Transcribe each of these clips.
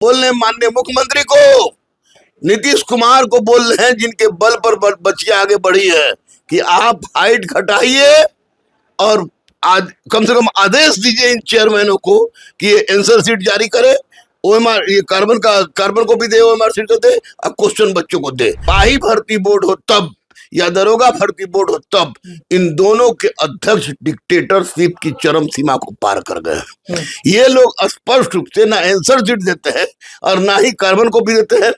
बोल रहे हैं माननीय मुख्यमंत्री को, नीतीश कुमार को बोल रहे हैं जिनके बल पर बच्चियां आगे बढ़ी है कि आप हाइट घटाइए और कम से कम आदेश दीजिए इन चेयरमैनों को कि ये आंसर शीट जारी करे, ओएमआर ये कार्बन को भी दे, ओएमआर शीट को दे और क्वेश्चन बच्चों को दे। सिपाही भर्ती बोर्ड हो तब या दरोगा भर्ती बोर्ड हो तब इन दोनों के अध्यक्ष डिक्टेटरशिप की चरम सीमा को पार कर गए हैं। ये लोग स्पष्ट रूप से ना आंसर शीट देते हैं और ना ही कार्बन को भी देते हैं।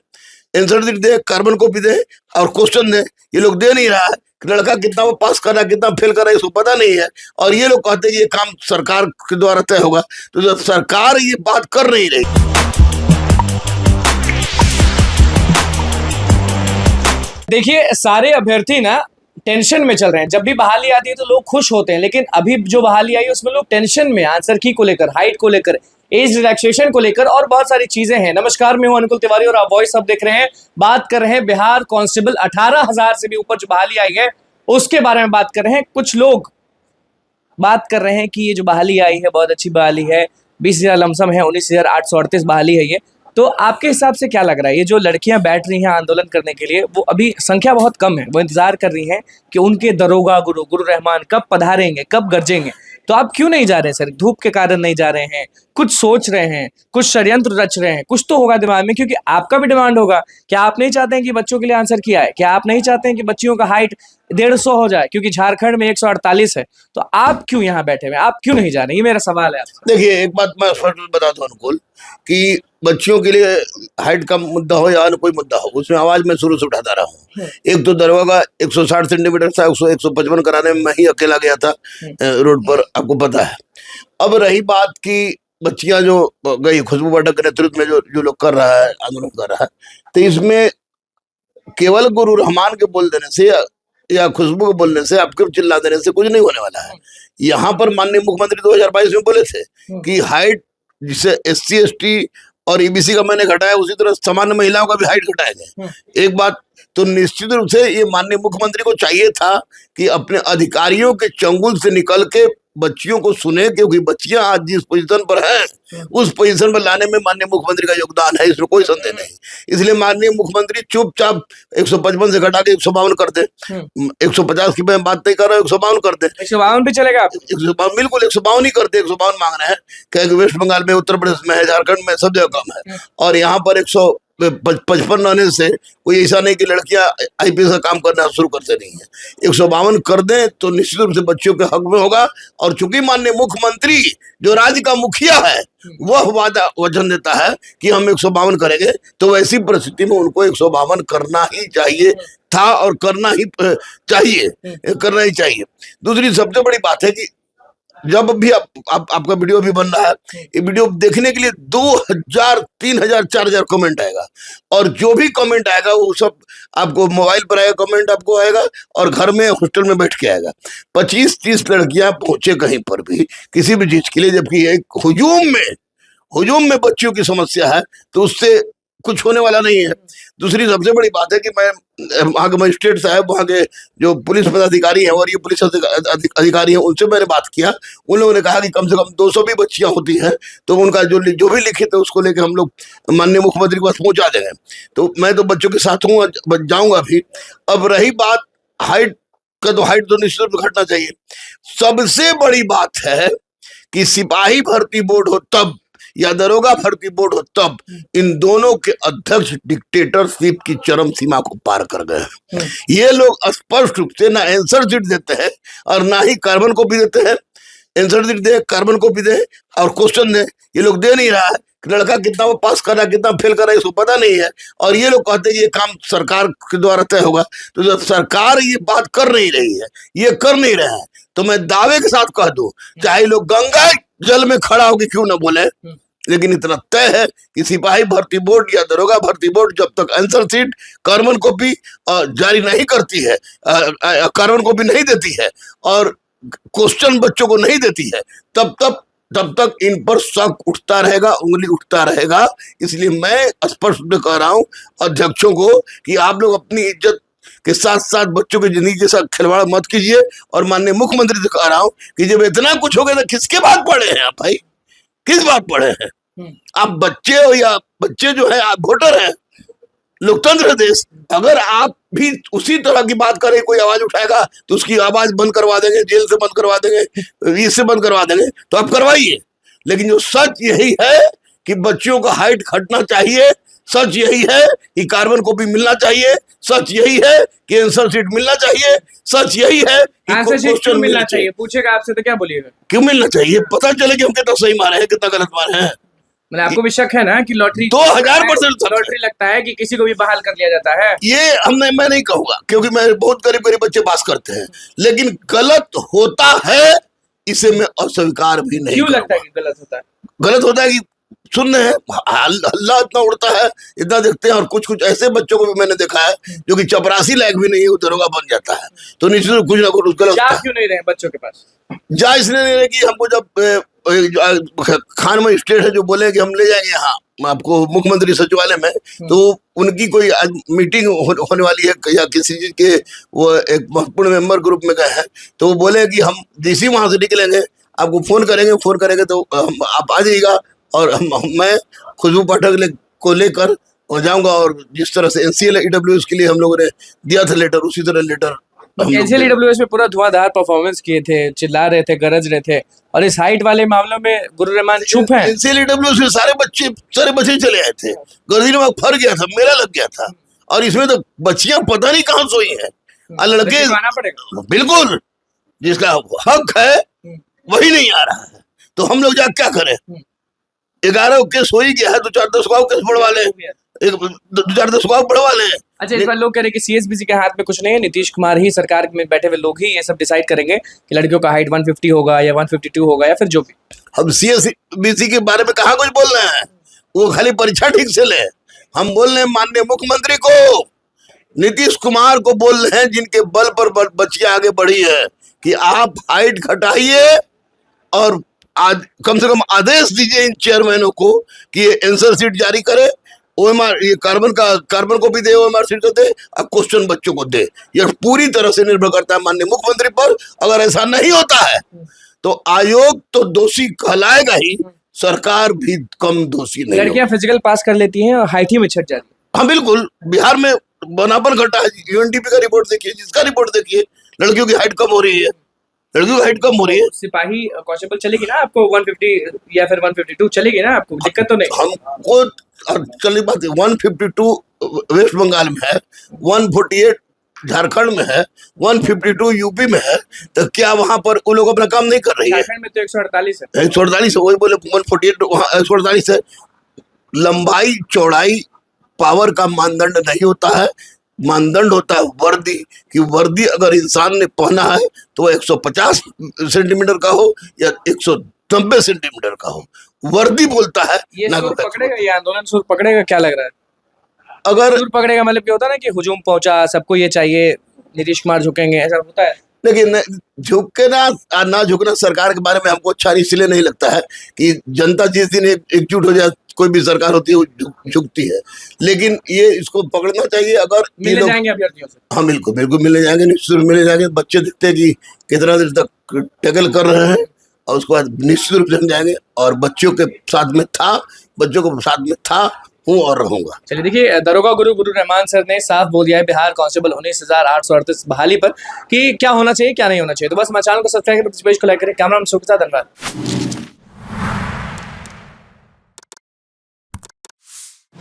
आंसर शीट दे, कार्बन को भी दे और क्वेश्चन दे, ये लोग दे नहीं रहा है। लड़का कितना वो पास कर रहा है, कितना फेल कर रहा है, इसको पता नहीं है। और ये लोग कहते हैं ये काम सरकार के द्वारा तय होगा, तो जब सरकार ये बात कर नहीं रही। देखिए, सारे अभ्यर्थी ना टेंशन में चल रहे हैं। जब भी बहाली आती है तो लोग खुश होते हैं, लेकिन अभी जो बहाली आई है उसमें लोग टेंशन में, आंसर की को लेकर, हाइट को लेकर, एज रिलैक्सेशन को लेकर और बहुत सारी चीजें हैं। नमस्कार, मैं हूं अनुकुल तिवारी और आप वॉइस अब देख रहे हैं। बात कर रहे हैं बिहार कांस्टेबल 18,000 से भी ऊपर जो बहाली आई है उसके बारे में बात कर रहे हैं। कुछ लोग बात कर रहे हैं कि ये जो बहाली आई है बहुत अच्छी बहाली है, 20,000 लमसम है, 19,838 बहाली है ये। तो आपके हिसाब से क्या लग रहा है, ये जो लड़कियां बैठ रही हैं आंदोलन करने के लिए, वो अभी संख्या बहुत कम है, वो इंतजार कर रही हैं कि उनके दरोगा गुरु रहमान कब पधारेंगे, कब गरजेंगे। तो आप क्यों नहीं जा रहे हैं सर? धूप के कारण नहीं जा रहे हैं, कुछ सोच रहे हैं, कुछ षड्यंत्र रच रहे हैं, कुछ तो होगा दिमाग में, क्योंकि आपका भी डिमांड होगा। क्या आप नहीं चाहते हैं कि बच्चों के लिए आंसर किया है? क्या आप नहीं चाहते हैं कि बच्चियों का हाइट 150 हो जाए, क्योंकि झारखंड में 148 है? तो आप क्यों यहाँ बैठे हुए, आप क्यों नहीं जा रहे? ये मेरा सवाल है आपसे। देखिए, एक बात मैं स्पष्ट बता दूं अनुकुल कि बच्चियों के लिए हाइट का मुद्दा हो या अन्य कोई मुद्दा हो, उसमें आवाज मैं शुरू से उठाता रहा हूँ। एक तो दरोगा 160 सेंटीमीटर था, 155 कराने में मैं ही अकेला गया था रोड पर, आपको पता है। अब रही बात की बच्चियां जो गई, खुशबू पाठक के नेतृत्व में जो लोग कर रहा है, आंदोलन कर रहा है, तो इसमें केवल गुरु रहमान के बोल देने से या खुशबू के बोलने से, आपके चिल्ला देने से कुछ नहीं होने वाला है। यहाँ पर माननीय मुख्यमंत्री 2022 में बोले थे कि हाइट जिसे SC ST और EBC का मैंने घटाया, उसी तरह सामान्य महिलाओं का भी हाइट घटाया जाए। एक बात तो निश्चित रूप से ये माननीय मुख्यमंत्री को चाहिए था कि अपने अधिकारियों के चंगुल से निकल के बच्चियों को सुने, क्योंकि बच्चियां आज जिस पोजीशन पर हैं उस पोजीशन पर लाने में माननीय मुख्यमंत्री का योगदान है, इसमें कोई संदेह नहीं। इसलिए माननीय मुख्यमंत्री चुपचाप 155 से घटा के 152 कर दे। 150 की मैं बात नहीं कर रहा हूँ, 152 कर दे। 152 भी चलेगा? 152 बिल्कुल, 152 ही कर दे। 152 मांग रहे हैं, क्योंकि वेस्ट बंगाल में, उत्तर प्रदेश में है, झारखंड में, सब जगह कम है। और यहाँ पर 155 रहने से कोई ऐसा नहीं कि लड़कियां IPS का काम करना शुरू करते नहीं है। 152 कर दें तो निश्चित रूप से बच्चों के हक में होगा। और चूंकि माननीय मुख्यमंत्री जो राज्य का मुखिया है वह वादा वचन देता है कि हम 152 करेंगे, तो वैसी परिस्थिति में उनको 152 करना ही चाहिए था और करना ही चाहिए। दूसरी सबसे बड़ी बात है कि जब भी आपका वीडियो भी बन रहा है, ये वीडियो देखने के लिए 2,000, 3,000, 4,000 कमेंट आएगा, और जो भी कमेंट आएगा वो सब आपको मोबाइल पर आएगा, कमेंट आपको आएगा और घर में हॉस्टल में बैठ के आएगा। 25-30 लड़कियां पहुंचे कहीं पर भी किसी भी चीज के लिए, जबकि एक हुजूम में बच्चियों की समस्या है, तो उससे कुछ होने वाला नहीं है। दूसरी सबसे बड़ी बात है कि मैं वहाँ के मजिस्ट्रेट साहब, वहाँ के जो पुलिस पदाधिकारी हैं और ये पुलिस अधिकारी हैं, उनसे मैंने बात किया। उन लोगों ने कहा कि कम से कम 200 भी बच्चियां होती हैं तो उनका जो भी लिखित है उसको लेकर हम लोग माननीय मुख्यमंत्री के पास पहुंचा देंगे। तो मैं तो बच्चों के साथ हूँ, जाऊंगा भी। अब रही बात हाइट का, तो हाइट तो निश्चित रूप से घटना चाहिए। सबसे बड़ी बात है कि सिपाही भर्ती बोर्ड हो तब या दरोगा भर्ती बोर्ड हो तब इन दोनों के अध्यक्ष डिक्टेटरशिप की चरम सीमा को पार कर गए हैं। ये लोग स्पष्ट रूप से ना आंसर शीट देते हैं और ना ही कार्बन को भी देते हैं। आंसर शीट दे, कार्बन को भी दे और क्वेश्चन दे, ये लोग दे नहीं रहा है। लड़का कितना वो पास कर रहा है, कितना फेल कर रहा है, इसको पता नहीं है। और ये लोग कहते हैं ये काम सरकार के द्वारा तय होगा, तो जब सरकार ये बात कर नहीं रही है, ये कर नहीं रहा है, तो मैं दावे के साथ कह दूं, चाहे लोग गंगा जल में खड़ा होकर क्यों ना बोले, लेकिन इतना तय है कि सिपाही भर्ती बोर्ड या दरोगा भर्ती बोर्ड जब तक आंसर शीट, कार्बन कॉपी जारी नहीं करती है, कार्बन कॉपी नहीं देती है और क्वेश्चन बच्चों को नहीं देती है, तब तक इन पर शक उठता रहेगा, उंगली उठता रहेगा। इसलिए मैं स्पष्ट कह रहा हूं अध्यक्षों को कि आप लोग अपनी इज्जत के साथ साथ बच्चों की जिंदगी के साथ खिलवाड़ मत कीजिए। और माननीय मुख्यमंत्री से कह रहा हूं कि जब इतना कुछ हो गया तो किसके बात पढ़े हैं आप भाई, किस बात पढ़े हैं आप? बच्चे हो या बच्चे जो है आप वोटर हैं, लोकतंत्र है देश, अगर आप भी उसी तरह की बात करें, कोई आवाज उठाएगा तो उसकी आवाज बंद करवा देंगे, जेल से बंद करवा देंगे, इससे बंद करवा देंगे, तो आप करवाइए। लेकिन जो सच यही है कि बच्चियों का हाइट घटना चाहिए, सच यही है कि कार्बन कॉपी मिलना चाहिए, सच यही है कि आंसर शीट मिलना चाहिए, सच यही है कि आंसर शीट क्वेश्चन क्यों मिलना चाहिए? पूछेगा आपसे तो क्या बोलिएगा? क्यों मिलना चाहिए? पता चले कि हम कितना सही मारे हैं, कितना गलत मारे हैं। मतलब आपको भी शक है ना कि लॉटरी 2000% लॉटरी लगता है कि किसी को भी बहाल कर लिया जाता है? ये मैं नहीं कहूंगा, क्योंकि मैं बहुत गरीब गरीब बच्चे पास करते हैं, लेकिन गलत होता है इसे मैं अस्वीकार भी नहीं क्यों लगता है करूंगा। कि गलत होता है? गलत होता है कि सुन रहे हैं हल्ला इतना उड़ता है, इतना देखते हैं, और कुछ कुछ ऐसे बच्चों को भी मैंने देखा है जो कि चपरासी लायक भी नहीं है, वो दरोगा बन जाता है। तो निश्चित रूप कुछ ना कुछ गलत जा होता है। क्यों नहीं रहे बच्चों के पास? जा इसलिए नहीं रहे कि हमको जब खान में स्टेट है जो बोले कि हम ले जाएंगे यहाँ आपको मुख्यमंत्री सचिवालय में, तो उनकी कोई आज मीटिंग होने वाली है या किसी चीज के वो एक महत्वपूर्ण मेंबर ग्रुप में गए हैं, तो वो बोले कि हम जैसे वहां से निकलेंगे आपको फोन करेंगे तो आप आ जाइएगा, और मैं खुशबू पाठक को लेकर और जाऊंगा, और जिस तरह से NCLEWS के लिए हम लोगों ने दिया था लेटर, उसी तरह लेटर NCLEWS में पूरा धुआंधार परफॉर्मेंस किए थे, चिल्ला रहे थे, गरज रहे थे, और इस हाइट वाले मामलों में गुरु रहमान चुप है। NCLEWS में सारे बच्चे चले आए थे, गर्दी में फर गया था, मेला लग गया था, और इसमें तो बच्चियां पता नहीं कहाँ सोई हैं, और लड़के आना पड़ेगा बिल्कुल जिसका हक है वही नहीं आ रहा है, तो हम लोग जा क्या करें? 11 केस हो ही गया है, 2-4-10 केस बढ़वा ले, 2-4-10 बढ़वा ले। अच्छा, इस बार लोग कह रहे हैं कि CSBC के हाथ में कुछ नहीं है, नीतीश कुमार ही सरकार में बैठे हुए लोग ही ये सब डिसाइड करेंगे कि लड़कियों का हाइट 150 होगा या 152 होगा या फिर जो भी। हम CSBC के बारे में कहाँ कुछ बोल रहे हैं, वो खाली परीक्षा ठीक से ले। हम बोल रहे हैं माननीय मुख्यमंत्री को, नीतीश कुमार को बोल रहे हैं, जिनके बल पर बच्चियां आगे बढ़ी है, कि आप हाइट घटाइए और आज कम से कम आदेश दीजिए इन चेयरमैनों को कि ये आंसर शीट जारी करे, OMR ये कार्बन को भी दे, OMR शीट को दे, और क्वेश्चन बच्चों को दे। यह पूरी तरह से निर्भर करता है माननीय मुख्यमंत्री पर। अगर ऐसा नहीं होता है तो आयोग तो दोषी कहलाएगा ही, सरकार भी कम दोषी नहीं। लड़कियां फिजिकल पास कर लेती हैं और हाइट ही में छट जाती है। हाँ बिल्कुल, बिहार में बनापन घटा है, UNDP का रिपोर्ट देखिए, जिसका रिपोर्ट देखिए, लड़कियों की हाइट कम हो रही है, लड़कियों की हाइट कम हो रई है। सिपाही कांस्टेबल चलेगी ना आपको 150 या फिर 152 चलेगी ना आपको? दिक्कत तो नहीं? हमको चली बात 152 वेस्ट बंगाल में है, 148 झारखंड में है, 152 यूपी में है, तो क्या वहां पर वो लोग अपना काम नहीं कर रही है? झारखंड में तो 148 है। 148 है, वही बोले 148 वहाँ 148 है। लंबाई चौड़ाई पावर का मानदंड नहीं होता है, मानदंड होता है वर्दी, कि वर्दी अगर इंसान ने पहना है तो 150 सेंटीमीटर का हो या 190 सेंटीमीटर का हो, वर्दी बोलता है। ये सुर पकड़ेगा, ये आंदोलन सुर पकड़ेगा, क्या लग रहा है? अगर सुर पकड़ेगा मतलब क्या होता है ना कि हुजूम पहुंचा, सबको ये चाहिए, नीतीश कुमार झुकेंगे, ऐसा होता है? लेकिन झुकना ना झुकना सरकार के बारे में हमको अच्छा इसलिए नहीं लगता है कि जनता जिस दिन एकजुट हो जाए, कोई भी सरकार होती है वो झुकती है, लेकिन ये इसको पकड़ना चाहिए। अगर मिलने जाएंगे अभ्यर्थियों से? हाँ बिल्कुल बिल्कुल मिलने जाएंगे, निश्चित रूप मिलने जाएंगे। बच्चे दिखते हैं कि कितना देर तक टैकल कर रहे हैं, और उसके बाद निश्चित रूप से जाएंगे, और बच्चों के साथ में था हूँ और रहूंगा। चलिए, देखिए, दरोगा गुरु रहमान सर ने साफ बोल दिया है बिहार कांस्टेबल 19,838 बहाली पर कि क्या होना चाहिए क्या नहीं होना चाहिए। तो बस हमारे चैनल को सब्सक्राइब कर पेज को लाइक करें। कैमरा मैन सुख के साथ, धन्यवाद।